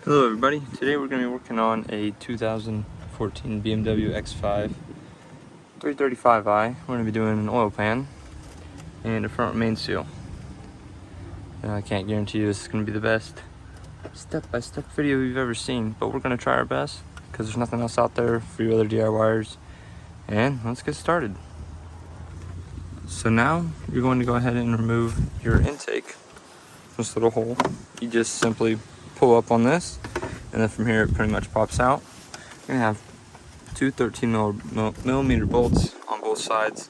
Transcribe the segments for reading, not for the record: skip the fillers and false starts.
Hello everybody, today we're going to be working on a 2014 BMW X5 335i. We're going to be doing an oil pan and a front main seal. And I can't guarantee you this is going to be the best step-by-step video you've ever seen, but we're going to try our best because there's nothing else out there for you other DIYers. And let's get started. So now you're going to go ahead and remove your intake, this little hole. You just simply pull up on this, and then from here it pretty much pops out. You're gonna have two 13mm bolts on both sides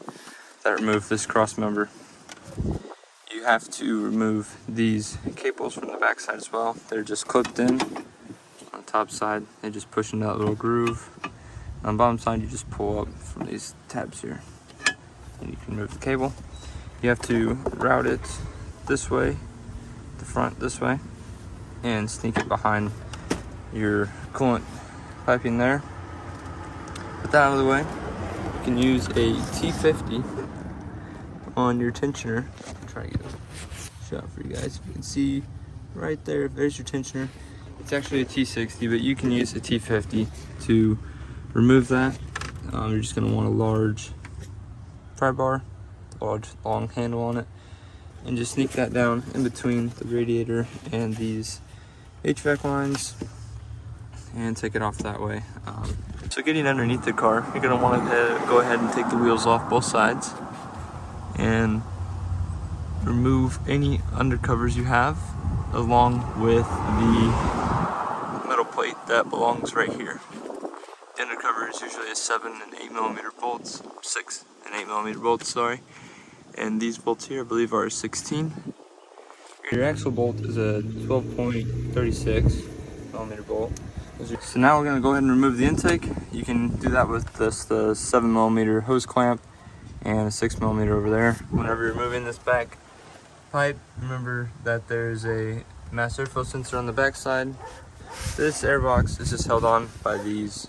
that remove this cross member. You have to remove these cables from the back side as well. They're just clipped in on the top side. They just push in that little groove. On the bottom side, you just pull up from these tabs here, and you can remove the cable. You have to route it this way, the front this way, and sneak it behind your coolant piping there. Put that out of the way. You can use a T50 on your tensioner. I'll try to get a shot for you guys. If you can see right there, there's your tensioner. It's actually a T60, but you can use a T50 to remove that. You're just going to want a large pry bar, large long handle on it, and just sneak that down in between the radiator and these HVAC lines and take it off that way. So getting underneath the car, you're going to want to go ahead and take the wheels off both sides and remove any undercovers you have, along with the metal plate that belongs right here. The undercover is usually a 7 and 8mm bolts, 6 and 8mm bolts, sorry. And these bolts here, I believe, are 16. Your axle bolt is a 12.36mm bolt. So now we're going to go ahead and remove the intake. You can do that with this, the 7mm hose clamp and a 6mm over there. Whenever you're removing this back pipe, remember that there's a mass airflow sensor on the back side. This air box is just held on by these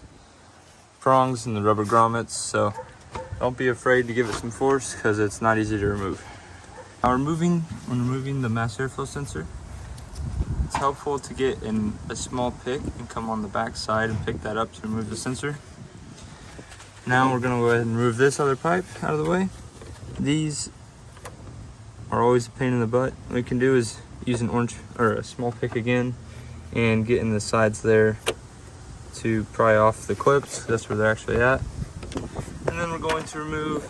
prongs and the rubber grommets, so don't be afraid to give it some force because it's not easy to remove. Now when removing the mass airflow sensor, it's helpful to get in a small pick and come on the back side and pick that up to remove the sensor. Now we're going to go ahead and remove this other pipe out of the way. These are always a pain in the butt. What we can do is use an orange or a small pick again and get in the sides there to pry off the clips. That's where they're actually at. And then we're going to remove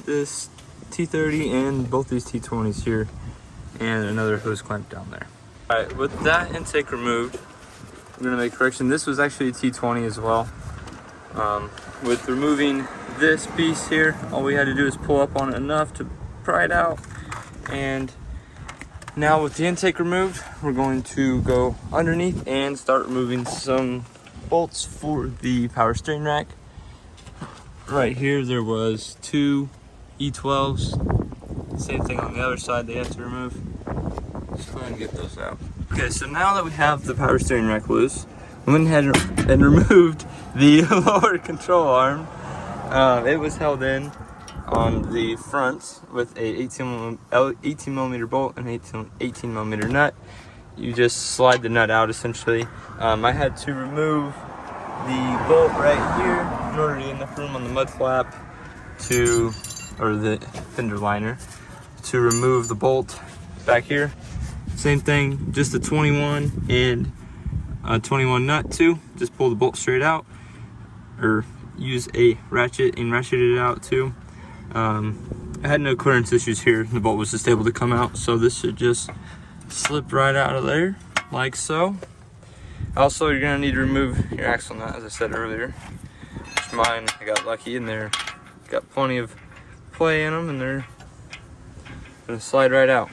this T30 and both these T20s here and another hose clamp down there. Alright, with that intake removed, we're going to make a correction. This was actually a T20 as well. With removing this piece here, all we had to do is pull up on it enough to pry it out. And now with the intake removed, we're going to go underneath and start removing some bolts for the power steering rack. Right here there was two E12s. Same thing on the other side they have to remove. Let's go ahead and get those out. Okay, so now that we have the power steering rack loose, I went ahead and removed the lower control arm. It was held in on the front with a 18mm bolt and 18mm nut. You just slide the nut out essentially. I had to remove the bolt right here in order to get enough room on the mud flap or the fender liner to remove the bolt back here. Same thing, just a 21 and a 21 nut too. Just pull the bolt straight out, or use a ratchet and ratchet it out too. I had no clearance issues here. The bolt was just able to come out, so this should just slip right out of there like so. Also, you're gonna need to remove your axle nut, as I said earlier. Which mine, I got lucky in there. Got plenty of play in them, and they're gonna slide right out.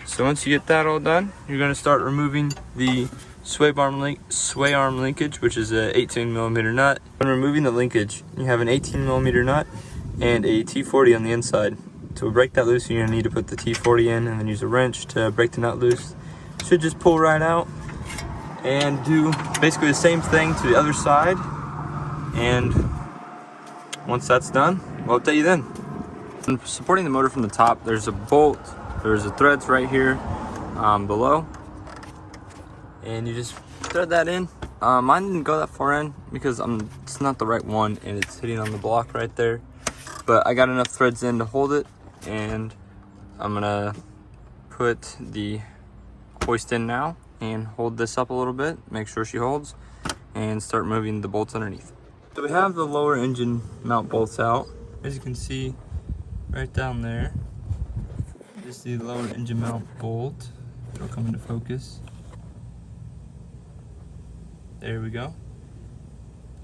So once you get that all done, you're gonna start removing the sway arm linkage, which is a 18mm nut. When removing the linkage, you have an 18mm nut and a T40 on the inside. To break that loose, you're gonna need to put the T40 in and then use a wrench to break the nut loose. Should just pull right out, and do basically the same thing to the other side. And once that's done, we'll update you then. And supporting the motor from the top, there's a bolt, there's the threads right here below, and you just thread that in. Mine didn't go that far in because it's not the right one and it's hitting on the block right there. But I got enough threads in to hold it, and I'm gonna put the hoist in now and hold this up a little bit, make sure she holds, and start moving the bolts underneath. So we have the lower engine mount bolts out. As you can see right down there, is the lower engine mount bolt. It'll come into focus. There we go.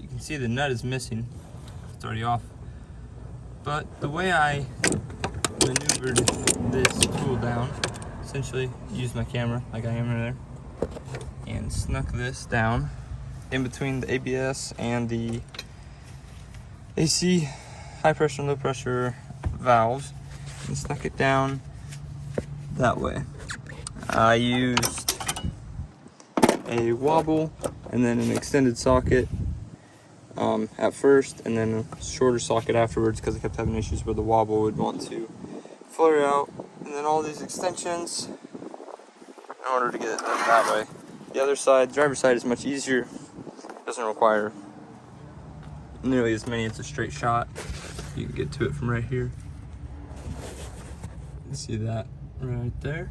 You can see the nut is missing. It's already off. But the way I maneuvered this tool down, essentially used my camera like I am right there, and snuck this down in between the ABS and the AC high pressure and low pressure valves, and snuck it down that way. I used a wobble and then an extended socket at first, and then a shorter socket afterwards because I kept having issues where the wobble would want to flare out, and then all these extensions in order to get it done that way. The other side, driver's side, is much easier. Doesn't require nearly as many. It's a straight shot. You can get to it from right here. You see that right there.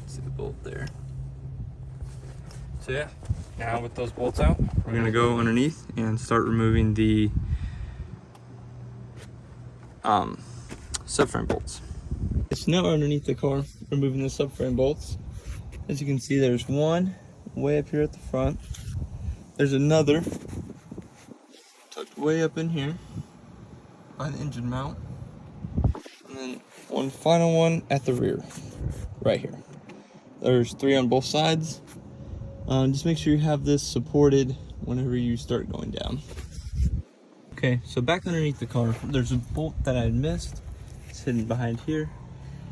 See the bolt there. So yeah, now with those bolts out, we're gonna go underneath and start removing the subframe bolts. So now we're underneath the car, removing the subframe bolts. As you can see, there's one way up here at the front. There's another tucked way up in here by the engine mount. And then one final one at the rear, right here. There's 3 on both sides. Just make sure you have this supported whenever you start going down. Okay, so back underneath the car, there's a bolt that I had missed. It's hidden behind here.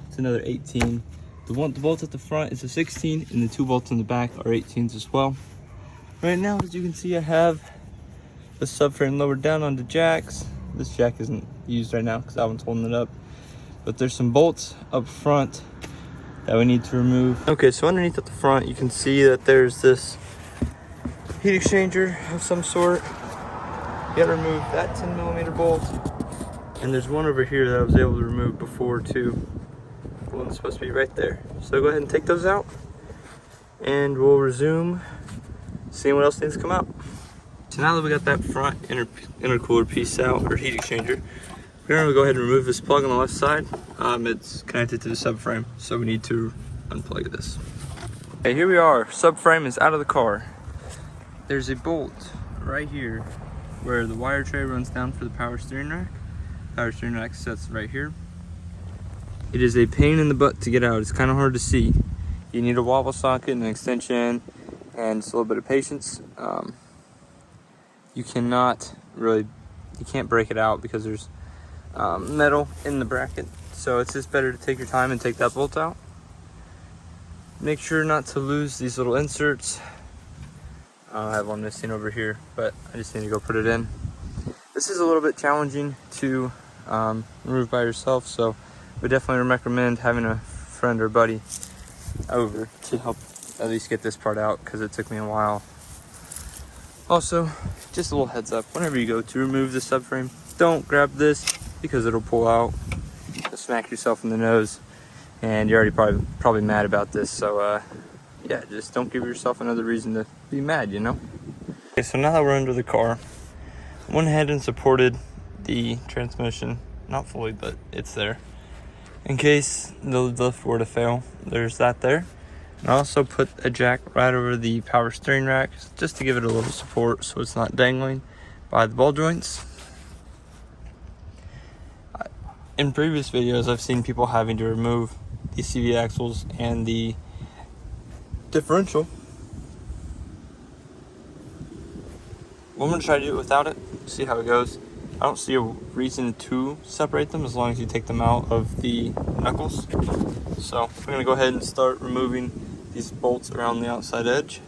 It's another 18. The bolt at the front is a 16, and the 2 bolts in the back are 18s as well. Right now, as you can see, I have the subframe lowered down onto jacks. This jack isn't used right now because that one's holding it up. But there's some bolts up front that we need to remove. Okay, so underneath at the front, you can see that there's this heat exchanger of some sort. You gotta remove that 10mm bolt. And there's one over here that I was able to remove before too. The one's supposed to be right there. So go ahead and take those out, and we'll resume seeing what else needs to come out. So now that we got that front intercooler piece out, or heat exchanger, we're gonna go ahead and remove this plug on the left side. It's connected to the subframe, so we need to unplug this. Okay, here we are. Subframe is out of the car. There's a bolt right here where the wire tray runs down for the power steering rack. Power steering rack sits right here. It is a pain in the butt to get out. It's kind of hard to see. You need a wobble socket, an extension, and just a little bit of patience. You can't break it out because there's metal in the bracket. So it's just better to take your time and take that bolt out. Make sure not to lose these little inserts. I have one missing over here, but I just need to go put it in. This is a little bit challenging to remove by yourself, so we definitely recommend having a friend or buddy over to help at least get this part out, because it took me a while. Also, just a little heads up, whenever you go to remove the subframe, don't grab this because it'll pull out. You'll smack yourself in the nose, and you're already probably mad about this. So yeah, just don't give yourself another reason to be mad, you know? Okay, so now that we're under the car, I went ahead and supported the transmission, not fully, but it's there. In case the lift were to fail, there's that there. And I also put a jack right over the power steering rack just to give it a little support so it's not dangling by the ball joints. In previous videos, I've seen people having to remove the CV axles and the differential. Well, I'm going to try to do it without it, see how it goes. I don't see a reason to separate them as long as you take them out of the knuckles. So we're going to go ahead and start removing these bolts around the outside edge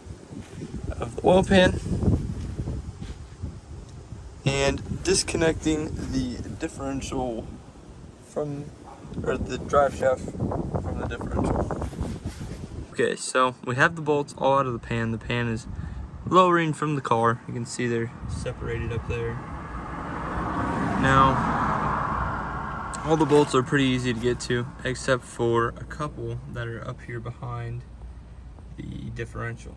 of the oil pan and disconnecting the differential from, or the drive shaft from the differential. Okay, so we have the bolts all out of the pan. The pan is lowering from the car. You can see they're separated up there. Now, all the bolts are pretty easy to get to, except for a couple that are up here behind the differential.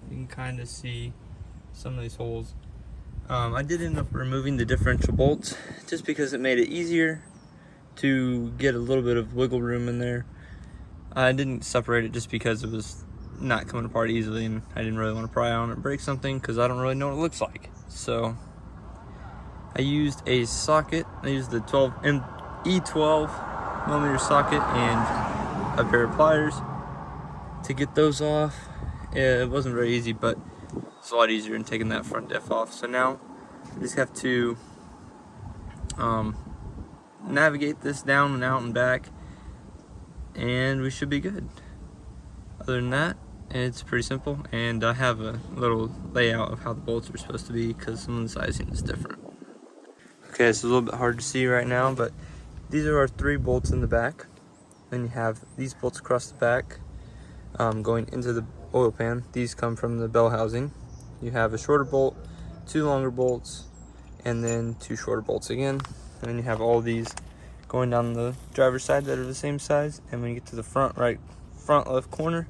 You can kind of see some of these holes. I did end up removing the differential bolts just because it made it easier to get a little bit of wiggle room in there. I didn't separate it just because it was not coming apart easily, and I didn't really want to pry on it and break something because I don't really know what it looks like. So I used a socket. I used the E12 millimeter socket and a pair of pliers to get those off. It wasn't very easy, but it's a lot easier than taking that front diff off. So now I just have to navigate this down and out and back, and we should be good. Other than that, it's pretty simple, and I have a little layout of how the bolts are supposed to be because some of the sizing is different. Okay, it's a little bit hard to see right now, but these are our 3 bolts in the back. Then you have these bolts across the back going into the oil pan. These come from the bell housing. You have a shorter bolt, 2 longer bolts, and then 2 shorter bolts again. And then you have all these going down the driver's side that are the same size. And when you get to the front left corner,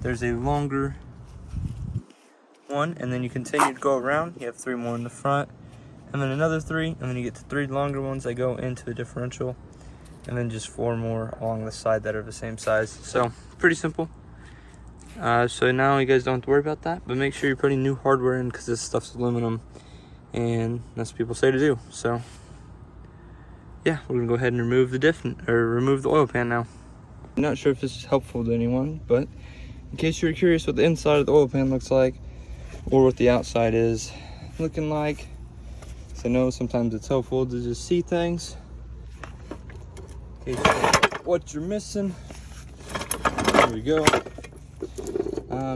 there's a longer one, and then you continue to go around. You have 3 more in the front, and then another 3, and then you get to 3 longer ones that go into a differential, and then just 4 more along the side that are the same size. So pretty simple. So now you guys don't have to worry about that, but make sure you're putting new hardware in because this stuff's aluminum, and that's what people say to do. So yeah, we're gonna go ahead and remove the oil pan now. I'm not sure if this is helpful to anyone, but in case you're curious what the inside of the oil pan looks like, or what the outside is looking like, so I know sometimes it's helpful to just see things. In case you don't know what you're missing, there we go.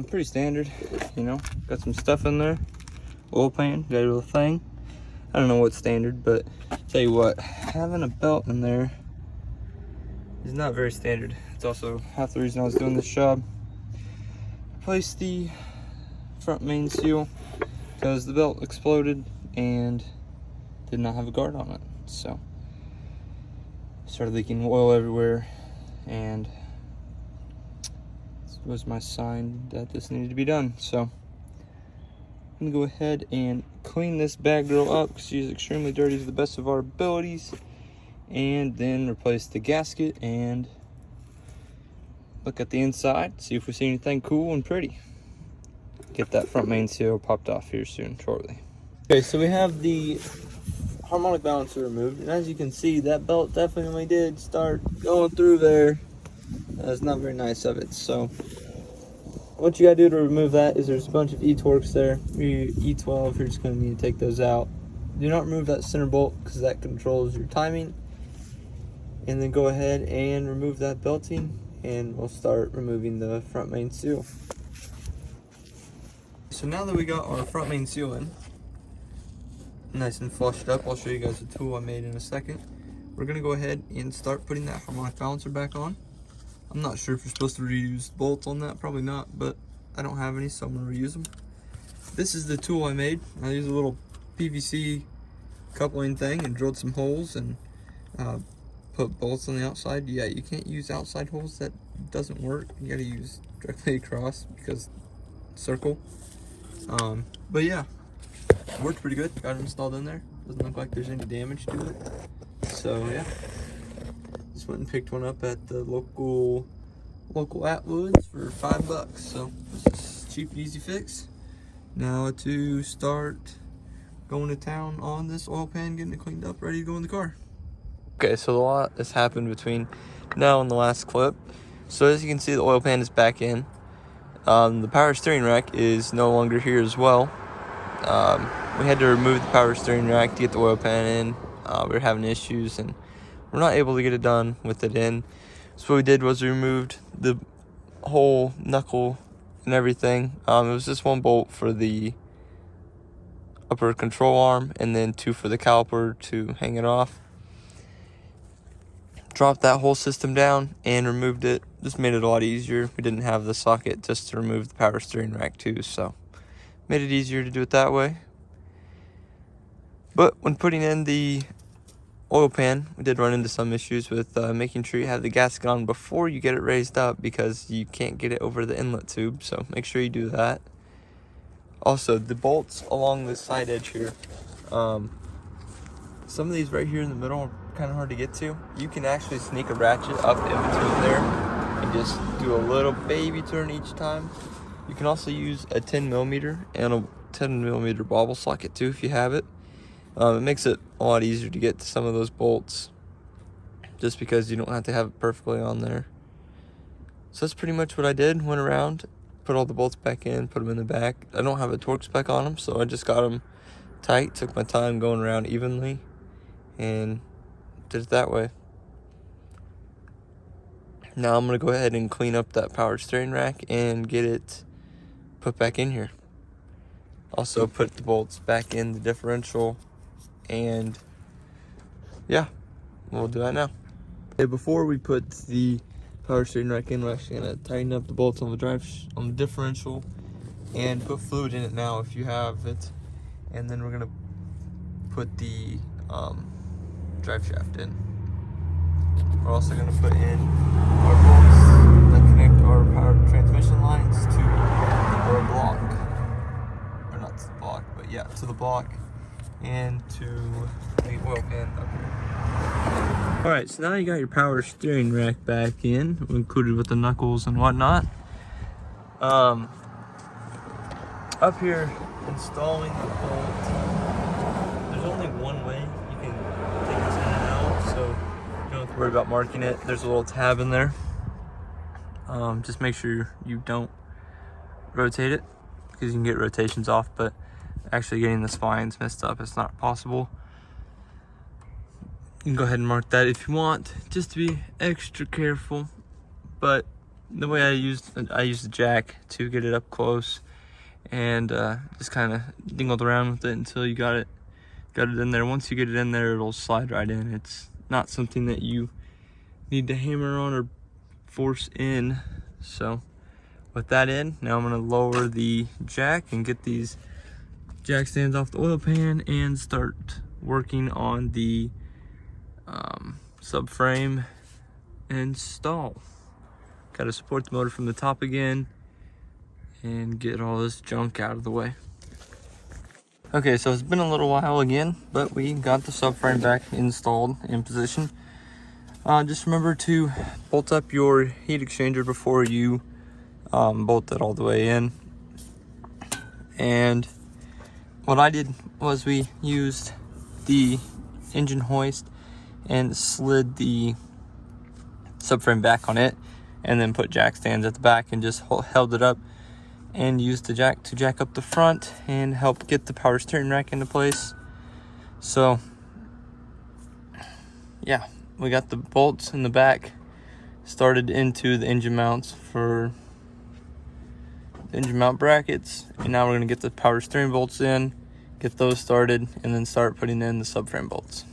Pretty standard, you know, got some stuff in there. Oil pan, got a little thing. I don't know what's standard, but tell you what, having a belt in there is not very standard. It's also half the reason I was doing this job. Replaced the front main seal because the belt exploded and did not have a guard on it. So started leaking oil everywhere, and this was my sign that this needed to be done. So I'm gonna go ahead and clean this bad girl up because she's extremely dirty to the best of our abilities, and then replace the gasket and look at the inside, see if we see anything cool and pretty. Get that front main seal popped off here shortly. Okay, so we have the harmonic balancer removed, and as you can see, that belt definitely did start going through there. That's not very nice of it. So what you gotta do to remove that is there's a bunch of E-torques there. Your E12, you're just gonna need to take those out. Do not remove that center bolt because that controls your timing. And then go ahead and remove that belting, and we'll start removing the front main seal. So now that we got our front main seal in, nice and flushed up, I'll show you guys the tool I made in a second. We're gonna go ahead and start putting that harmonic balancer back on. I'm not sure if you're supposed to reuse bolts on that, probably not, but I don't have any, so I'm gonna reuse them. This is the tool I made. I used a little PVC coupling thing and drilled some holes and put bolts on the outside. Yeah, you can't use outside holes, that doesn't work. You gotta use directly across because circle. But yeah, worked pretty good. Got it installed in there. Doesn't look like there's any damage to it. So yeah, just went and picked one up at the local Atwoods for $5. So it's a cheap and easy fix. Now to start going to town on this oil pan, getting it cleaned up, ready to go in the car. Okay, so a lot has happened between now and the last clip. So as you can see, the oil pan is back in. The power steering rack is no longer here as well. We had to remove the power steering rack to get the oil pan in. We were having issues and we're not able to get it done with it in. So what we did was we removed the whole knuckle and everything. It was just 1 bolt for the upper control arm and then 2 for the caliper to hang it off. dropped that whole system down and removed it. Just made it a lot easier. We didn't have the socket just to remove the power steering rack too, so made it easier to do it that way. But when putting in the oil pan, we did run into some issues with making sure you have the gasket on before you get it raised up, because you can't get it over the inlet tube, so make sure you do that. Also, the bolts along the side edge here, some of these right here in the middle are kind of hard to get to. You can actually sneak a ratchet up in between there and just do a little baby turn each time. You can also use a 10mm and a 10mm bobble socket too if you have it. It makes it a lot easier to get to some of those bolts, just because you don't have to have it perfectly on there. So that's pretty much what I did. Went around, put all the bolts back in, put them in the back. I don't have a torque spec on them, so I just got them tight, took my time going around evenly, and did it that way. Now I'm going to go ahead and clean up that power steering rack and get it put back in here. Also put the bolts back in the differential, and yeah, we'll do that now. Okay, before we put the power steering rack in, we're actually going to tighten up the bolts on the differential and put fluid in it now if you have it, and then we're going to put the drive shaft in. We're also going to put in our bolts that connect our power transmission lines to our block, or not to the block, but yeah, to the block and to the oil pan up here. Alright, so now you got your power steering rack back in, included with the knuckles and whatnot. Up here, installing the bolt, there's only one way you can take this in and out, so you don't have to worry about marking it. There's a little tab in there. Just make sure you don't rotate it, because you can get rotations off, but actually getting the spines messed up, it's not possible. You can go ahead and mark that if you want, just to be extra careful. But the way I used the jack to get it up close, and just kind of dingled around with it until you got it in there. Once you get it in there, it'll slide right in. It's not something that you need to hammer on or force in. So with that in, now I'm going to lower the jack and get these jack stands off the oil pan and start working on the subframe install. Got to support the motor from the top again and get all this junk out of the way. Okay, so it's been a little while again, but we got the subframe back installed in position. Just remember to bolt up your heat exchanger before you bolt it all the way in. And what I did was we used the engine hoist and slid the subframe back on it, and then put jack stands at the back and just held it up and used the jack to jack up the front and help get the power steering rack into place. So yeah, we got the bolts in the back started into the engine mounts for the engine mount brackets, and now we're going to get the power steering bolts in, get those started, and then start putting in the subframe bolts.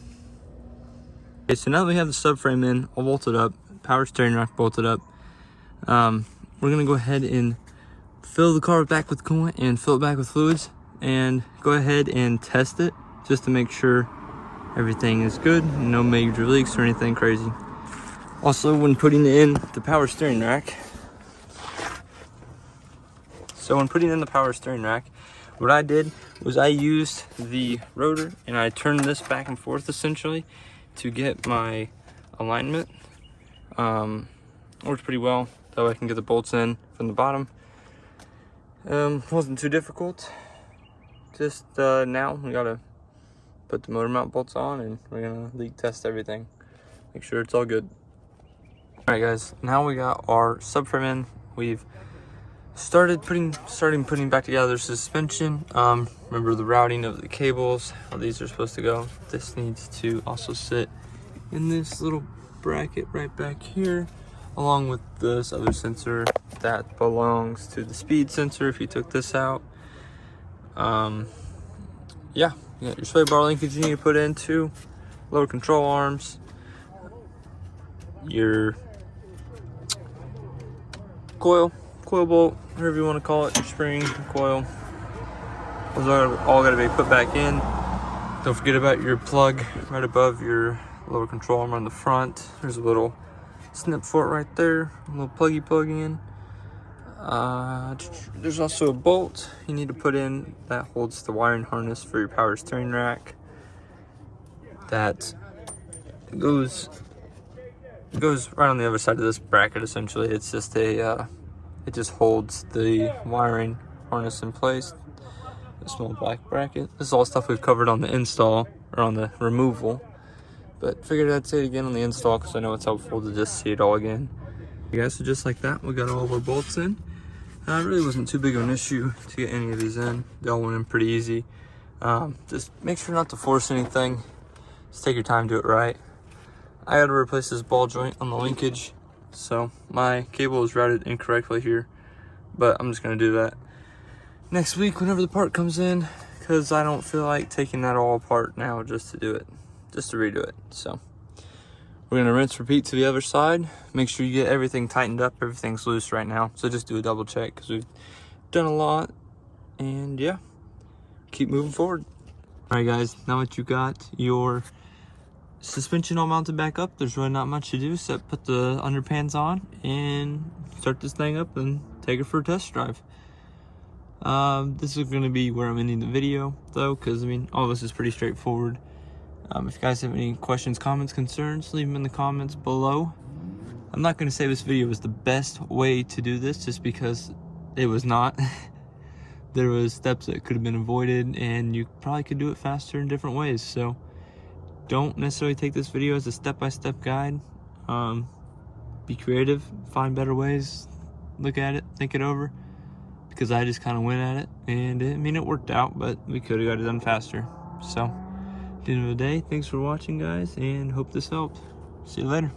Okay, so now that we have the subframe in, all bolted up, power steering rack bolted up, we're going to go ahead and fill the car back with coolant and fill it back with fluids, and go ahead and test it just to make sure everything is good, no major leaks or anything crazy. Also, when putting in the power steering rack, what I did was I used the rotor and I turned this back and forth essentially to get my alignment. Worked pretty well, that way I can get the bolts in from the bottom. Wasn't too difficult. Just now we gotta put the motor mount bolts on, and we're gonna leak test everything, make sure it's all good. All right guys, now we got our subframe in. We've started putting back together suspension. Remember the routing of the cables, how these are supposed to go. This needs to also sit in this little bracket right back here, along with this other sensor that belongs to the speed sensor if you took this out. Yeah, you got your sway bar linkage you need to put in too, lower control arms, your coil bolt, whatever you want to call it, your spring, coil. Those are all got to be put back in. Don't forget about your plug right above your little control arm on the front. There's a little snip for it right there, a little pluggy plug in. There's also a bolt you need to put in that holds the wiring harness for your power steering rack. That goes right on the other side of this bracket. Essentially, it's just a it just holds the wiring harness in place. A small black bracket. This is all stuff we've covered on the install or on the removal, but figured I'd say it again on the install because I know it's helpful to just see it all again. You guys, so just like that, we got all of our bolts in. It really wasn't too big of an issue to get any of these in. They all went in pretty easy. Just make sure not to force anything. Just take your time, do it right. I had to replace this ball joint on the linkage, so my cable was routed incorrectly here, but I'm just gonna do that next week whenever the part comes in, because I don't feel like taking that all apart now just to do it, just to redo it. So we're gonna rinse, repeat to the other side. Make sure you get everything tightened up. Everything's loose right now, so just do a double check because we've done a lot. And yeah, keep moving forward. All right, guys. Now that you got your suspension all mounted back up, there's really not much to do except put the underpants on and start this thing up and take it for a test drive. This is going to be where I'm ending the video though, because I mean all this is pretty straightforward. If you guys have any questions, comments, concerns, leave them in the comments below. I'm not going to say this video was the best way to do this just because it was not. There was steps that could have been avoided and you probably could do it faster in different ways. So don't necessarily take this video as a step-by-step guide. Be creative, find better ways, look at it, think it over, because I just kind of went at it and I mean it worked out, but we could have got it done faster. So at the end of the day, thanks for watching, guys, and hope this helped. See you later.